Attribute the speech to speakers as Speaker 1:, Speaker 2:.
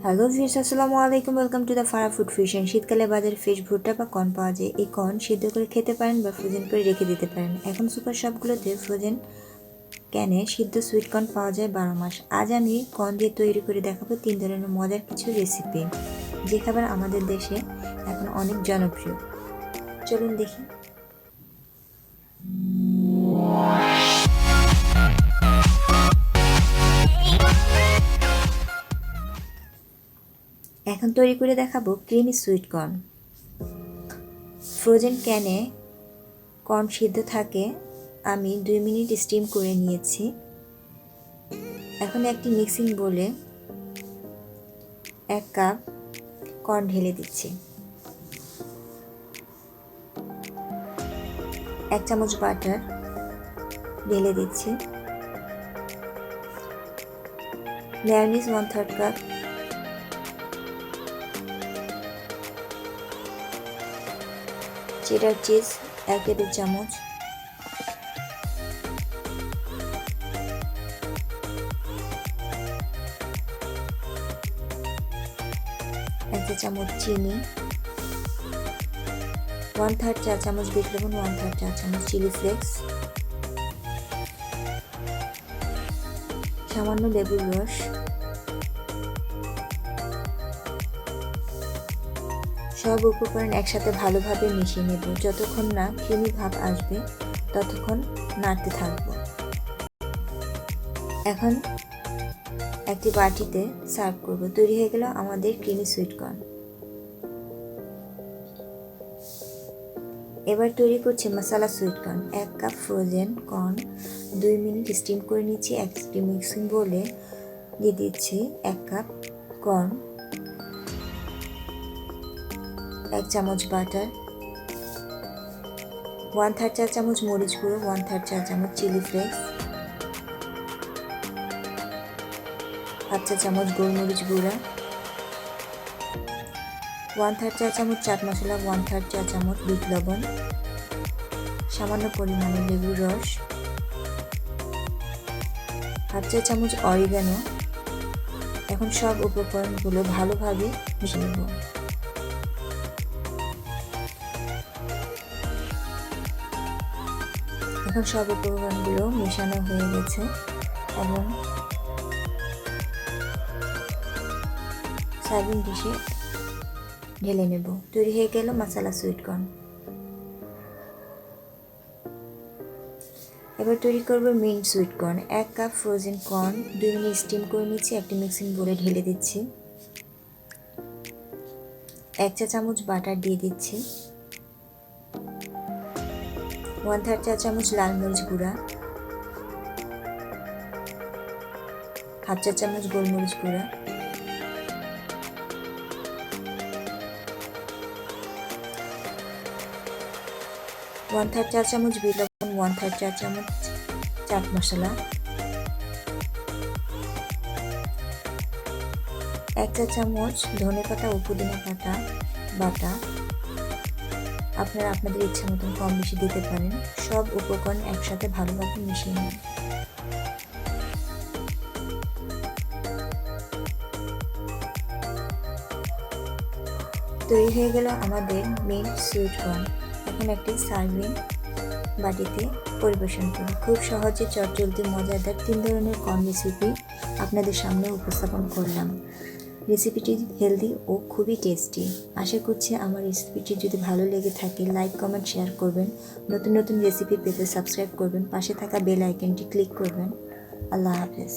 Speaker 1: Hello viewers, আসসালামু আলাইকুম। Welcome to the Fara food fusion. শীতকালে বাজারে ফ্রেশ ভুট্টা বা কর্ন পাওয়া যায়। এই কর্ন সিদ্ধ করে খেতে পারেন বা ফ্রোজেন করে রেখে দিতে পারেন। এখন সুপার শপগুলোতে ফ্রোজেন ক্যানে সিদ্ধ সুইট কর্ন পাওয়া যায় 12 মাস। আজ আমি কর্ন দিয়ে তৈরি করে দেখাবো 3 ধরনের মজার কিছু রেসিপি, যে খাবার আমাদের দেশে এখন অনেক জনপ্রিয়। চলুন দেখি। এখন তৈরি করে দেখাবো ক্রিমি সুইট কর্ন। ফ্রোজেন ক্যানে কর্ন সিদ্ধ থাকে, আমি 2 মিনিট স্টিম করে নিয়েছি। এখন একটি মিক্সিং বোলে 1 কাপ কর্ন ঢেলে দিচ্ছি। 1 চামচ বাটার ঢেলে দিচ্ছি। Mayonnaise 1/3 cup, cheddar cheese 1 table চামচ, এক চা চামচ চিনি, 1/3 চা চামচ বিট লবণ, 1/3 চা চামচ চিলি ফ্লেক্স, সামান্য লেবুর রস, সব উপকরণ একসাথে ভালোভাবে মিশিয়ে নেব। যতক্ষণ না ক্রিমি ভাব আসবে ততক্ষণ নাড়তে থাকব। এখন একটি বাটিতে সার্ভ করব। তৈরি হয়ে গেল আমাদের ক্রিমি সুইট কর্ন। এবার তৈরি করছি masala sweet corn. 1 cup frozen corn 2 minute steam করে নিচ্ছি। একটি মিক্সিং বোলে দিয়ে দিচ্ছি 1 কাপ কর্ন, 1 চামচ বাটার, 1/3 চা চামচ মরিচ গুঁড়ো, 1/3 চা চামচ চিলি ফ্লেক্স, 1/2 চা চামচ গোলমরিচ গুঁড়া, 1/3 চা চামচ চাট মশলা, 1/3 চা চামচ বিট লবণ, সামান্য পরিমাণে লেবুর রস, 1/2 চা চামচ অরিগানো। এখন সব উপকরণগুলো ভালোভাবে মিশিয়ে নেব। এখন সব উপকরণগুলো মেশানো হয়ে গেছে এবং সার্ভিং ডিশে ঢেলে নেব। তৈরি হয়ে গেল মশালা সুইট কর্ন। এবার তৈরি করব mint sweet corn. 1 cup frozen corn 2 minute steam করে নিচ্ছি। একটি মিক্সিং বোলে ঢেলে দিচ্ছি। 1 চা চামচ বাটার দিয়ে দিচ্ছি। 1/3 চা চামচ লাল মরিচ গুঁড়া, 1/2 চা চামচ গোলমরিচ গুঁড়া, 1/3 চা চামচ বিট লবণ, 1/3 চা চামচ চাট মশলা, 1 চা চামচ ধনেপাতা ও পুদিনা পাতা বাটা। আপনারা আপনাদের ইচ্ছা মতন কম বেশি দিতে পারেন। সব উপকরণ একসাথে ভালোভাবে মিশিয়ে নিন। তৈরি হয়ে গেল আমাদের মিন্ট সুইট কর্ন। এখন একটি সার্ভিং বাটিতে পরিবেশন করুন। খুব সহজে চটজলদি মজাদার 3 ধরনের কর্ন রেসিপি আপনাদের সামনে উপস্থাপন করলাম। রেসিপিটি হেলদি ও খুবই টেস্টি। আশা করছি আমার রেসিপিটি যদি ভালো লেগে থাকে লাইক, কমেন্ট, শেয়ার করবেন। নতুন নতুন রেসিপি পেতে সাবস্ক্রাইব করবেন। পাশে থাকা বেল আইকনটি ক্লিক করবেন। আল্লাহ হাফেজ।